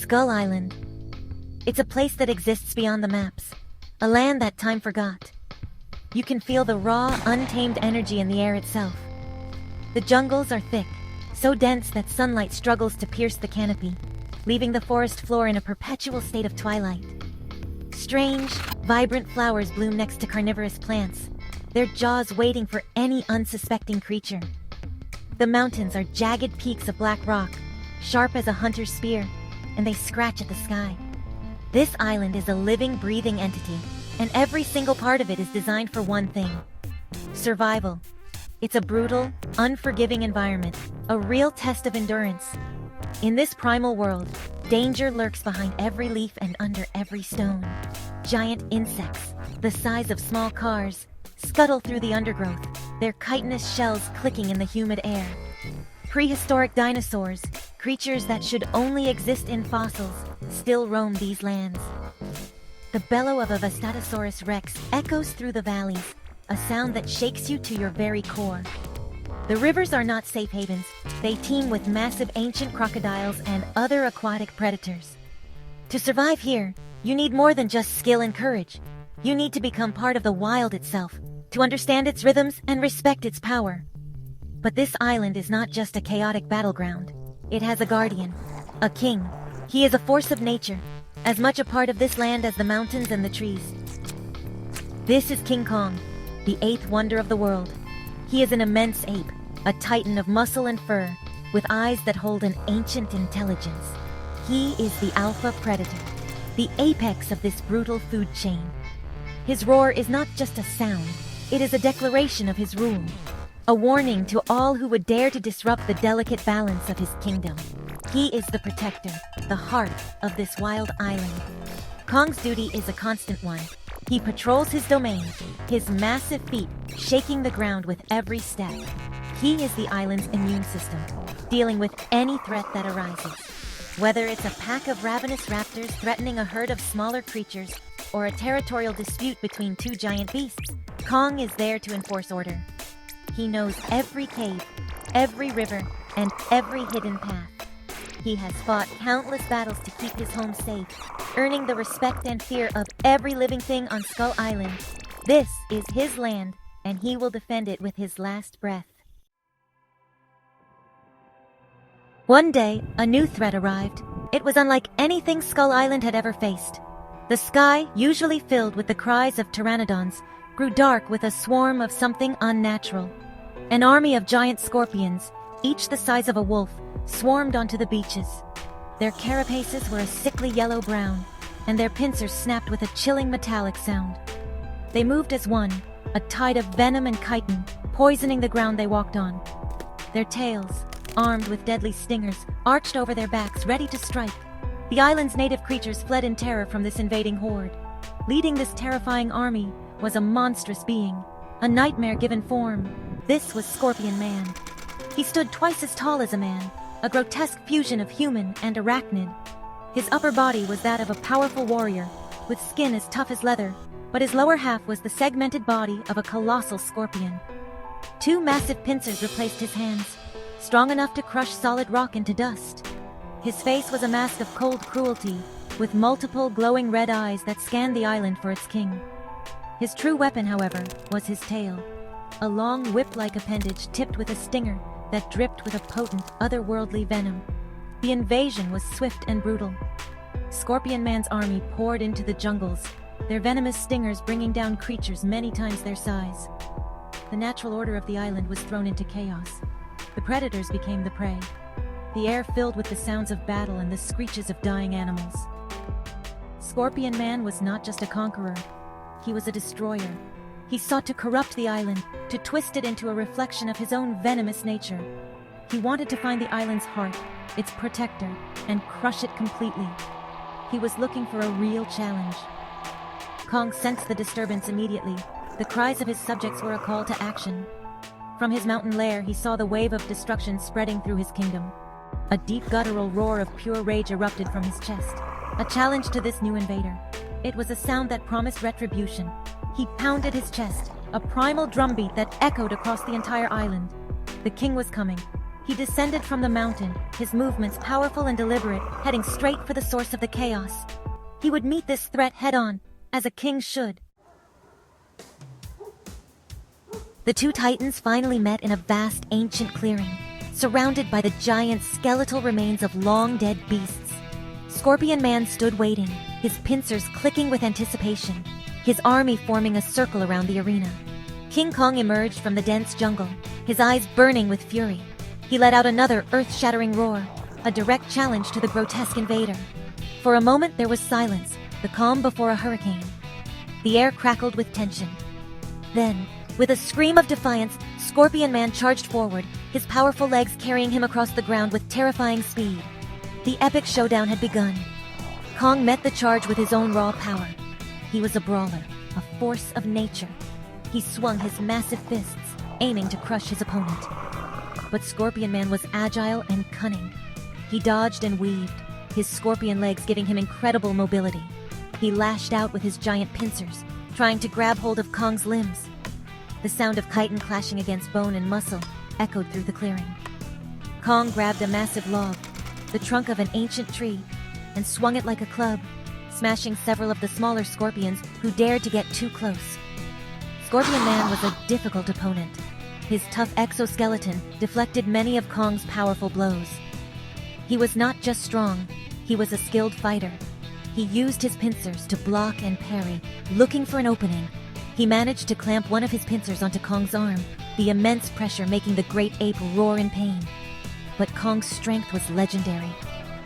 Skull Island. It's a place that exists beyond the maps, a land that time forgot. You can feel the raw, untamed energy in the air itself. The jungles are thick, so dense that sunlight struggles to pierce the canopy, leaving the forest floor in a perpetual state of twilight. Strange, vibrant flowers bloom next to carnivorous plants, their jaws waiting for any unsuspecting creature. The mountains are jagged peaks of black rock, sharp as a hunter's spear, and they scratch at the sky. This island is a living, breathing entity, and every single part of it is designed for one thing: survival. It's a brutal, unforgiving environment, a real test of endurance. In this primal world, danger lurks behind every leaf and under every stone. Giant insects, the size of small cars, scuttle through the undergrowth, their chitinous shells clicking in the humid air. Prehistoric dinosaurs, creatures that should only exist in fossils, still roam these lands. The bellow of a Vastatosaurus rex echoes through the valleys, a sound that shakes you to your very core. The rivers are not safe havens. They teem with massive ancient crocodiles and other aquatic predators. To survive here, you need more than just skill and courage. You need to become part of the wild itself, to understand its rhythms and respect its power. But this island is not just a chaotic battleground. It has a guardian, a king. He is a force of nature, as much a part of this land as the mountains and the trees. This is King Kong, the eighth wonder of the world. He is an immense ape, a titan of muscle and fur, with eyes that hold an ancient intelligence. He is the alpha predator, the apex of this brutal food chain. His roar is not just a sound, it is a declaration of his rule, a warning to all who would dare to disrupt the delicate balance of his kingdom. He is the protector, the heart of this wild island. Kong's duty is a constant one. He patrols his domain, his massive feet shaking the ground with every step. He is the island's immune system, dealing with any threat that arises. Whether it's a pack of ravenous raptors threatening a herd of smaller creatures, or a territorial dispute between two giant beasts, Kong is there to enforce order. He knows every cave, every river, and every hidden path. He has fought countless battles to keep his home safe, earning the respect and fear of every living thing on Skull Island. This is his land, and he will defend it with his last breath. One day, a new threat arrived. It was unlike anything Skull Island had ever faced. The sky, usually filled with the cries of pteranodons, grew dark with a swarm of something unnatural. An army of giant scorpions, each the size of a wolf, swarmed onto the beaches. Their carapaces were a sickly yellow-brown, and their pincers snapped with a chilling metallic sound. They moved as one, a tide of venom and chitin, poisoning the ground they walked on. Their tails, armed with deadly stingers, arched over their backs, ready to strike. The island's native creatures fled in terror from this invading horde. Leading this terrifying army was a monstrous being, a nightmare given form. This was Scorpion Man. He stood twice as tall as a man, a grotesque fusion of human and arachnid. His upper body was that of a powerful warrior, with skin as tough as leather, but his lower half was the segmented body of a colossal scorpion. Two massive pincers replaced his hands, strong enough to crush solid rock into dust. His face was a mask of cold cruelty, with multiple glowing red eyes that scanned the island for its king. His true weapon, however, was his tail, a long whip-like appendage tipped with a stinger that dripped with a potent, otherworldly venom. The invasion was swift and brutal. Scorpion Man's army poured into the jungles, their venomous stingers bringing down creatures many times their size. The natural order of the island was thrown into chaos. The predators became the prey. The air filled with the sounds of battle and the screeches of dying animals. Scorpion Man was not just a conqueror. He was a destroyer. He sought to corrupt the island, to twist it into a reflection of his own venomous nature. He wanted to find the island's heart, its protector, and crush it completely. He was looking for a real challenge. Kong sensed the disturbance immediately. The cries of his subjects were a call to action. From his mountain lair, he saw the wave of destruction spreading through his kingdom. A deep guttural roar of pure rage erupted from his chest, a challenge to this new invader. It was a sound that promised retribution. He pounded his chest, a primal drumbeat that echoed across the entire island. The king was coming. He descended from the mountain, his movements powerful and deliberate, heading straight for the source of the chaos. He would meet this threat head-on, as a king should. The two titans finally met in a vast ancient clearing, surrounded by the giant skeletal remains of long-dead beasts. Scorpion Man stood waiting, his pincers clicking with anticipation, his army forming a circle around the arena. King Kong emerged from the dense jungle, his eyes burning with fury. He let out another earth-shattering roar, a direct challenge to the grotesque invader. For a moment there was silence, the calm before a hurricane. The air crackled with tension. Then, with a scream of defiance, Scorpion Man charged forward, his powerful legs carrying him across the ground with terrifying speed. The epic showdown had begun. Kong met the charge with his own raw power. He was a brawler, a force of nature. He swung his massive fists, aiming to crush his opponent. But Scorpion Man was agile and cunning. He dodged and weaved, his scorpion legs giving him incredible mobility. He lashed out with his giant pincers, trying to grab hold of Kong's limbs. The sound of chitin clashing against bone and muscle echoed through the clearing. Kong grabbed a massive log, the trunk of an ancient tree, and swung it like a club, smashing several of the smaller scorpions who dared to get too close. Scorpion Man was a difficult opponent. His tough exoskeleton deflected many of Kong's powerful blows. He was not just strong, he was a skilled fighter. He used his pincers to block and parry, looking for an opening. He managed to clamp one of his pincers onto Kong's arm, the immense pressure making the great ape roar in pain. But Kong's strength was legendary.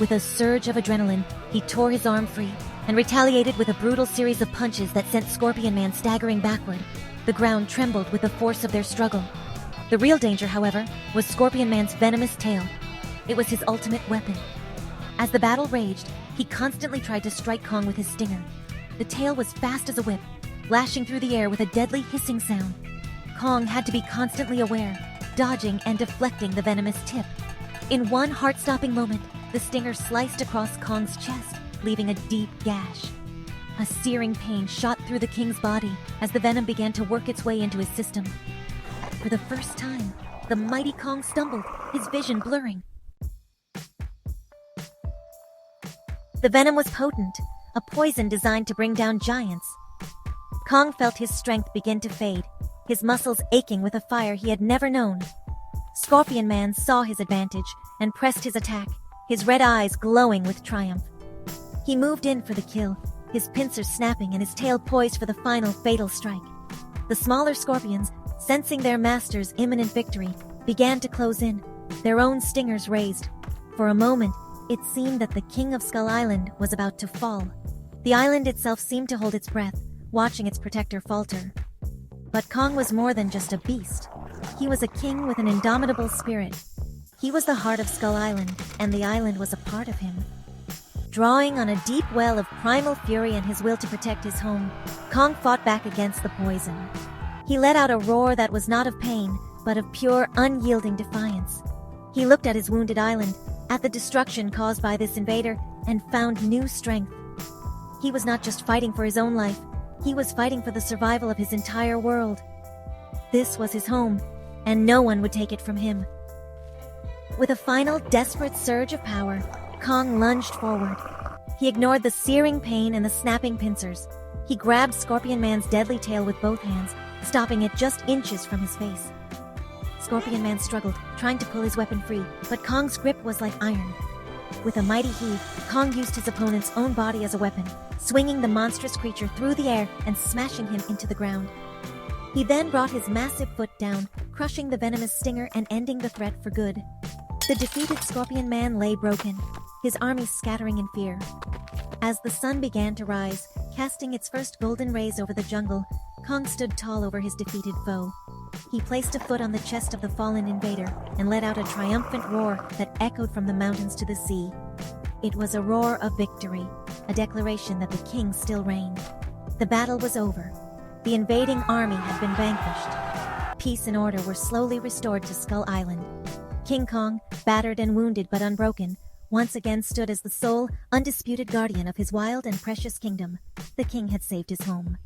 With a surge of adrenaline, he tore his arm free and retaliated with a brutal series of punches that sent Scorpion Man staggering backward. The ground trembled with the force of their struggle. The real danger, however, was Scorpion Man's venomous tail. It was his ultimate weapon. As the battle raged, he constantly tried to strike Kong with his stinger. The tail was fast as a whip, lashing through the air with a deadly hissing sound. Kong had to be constantly aware, dodging and deflecting the venomous tip. In one heart-stopping moment, the stinger sliced across Kong's chest, leaving a deep gash. A searing pain shot through the king's body as the venom began to work its way into his system. For the first time, the mighty Kong stumbled, his vision blurring. The venom was potent, a poison designed to bring down giants. Kong felt his strength begin to fade, his muscles aching with a fire he had never known. Scorpion Man saw his advantage and pressed his attack, his red eyes glowing with triumph. He moved in for the kill, his pincers snapping and his tail poised for the final fatal strike. The smaller scorpions, sensing their master's imminent victory, began to close in, their own stingers raised. For a moment, it seemed that the King of Skull Island was about to fall. The island itself seemed to hold its breath, watching its protector falter. But Kong was more than just a beast. He was a king with an indomitable spirit. He was the heart of Skull Island, and the island was a part of him. Drawing on a deep well of primal fury and his will to protect his home, Kong fought back against the poison. He let out a roar that was not of pain, but of pure, unyielding defiance. He looked at his wounded island, at the destruction caused by this invader, and found new strength. He was not just fighting for his own life, he was fighting for the survival of his entire world. This was his home, and no one would take it from him. With a final desperate surge of power, Kong lunged forward. He ignored the searing pain and the snapping pincers. He grabbed Scorpion Man's deadly tail with both hands, stopping it just inches from his face. Scorpion Man struggled, trying to pull his weapon free, but Kong's grip was like iron. With a mighty heave, Kong used his opponent's own body as a weapon, swinging the monstrous creature through the air and smashing him into the ground. He then brought his massive foot down, crushing the venomous stinger and ending the threat for good. The defeated Scorpion Man lay broken, his army scattering in fear. As the sun began to rise, casting its first golden rays over the jungle, Kong stood tall over his defeated foe. He placed a foot on the chest of the fallen invader and let out a triumphant roar that echoed from the mountains to the sea. It was a roar of victory, a declaration that the king still reigned. The battle was over. The invading army had been vanquished. Peace and order were slowly restored to Skull Island. King Kong, battered and wounded but unbroken, once again stood as the sole, undisputed guardian of his wild and precious kingdom. The king had saved his home.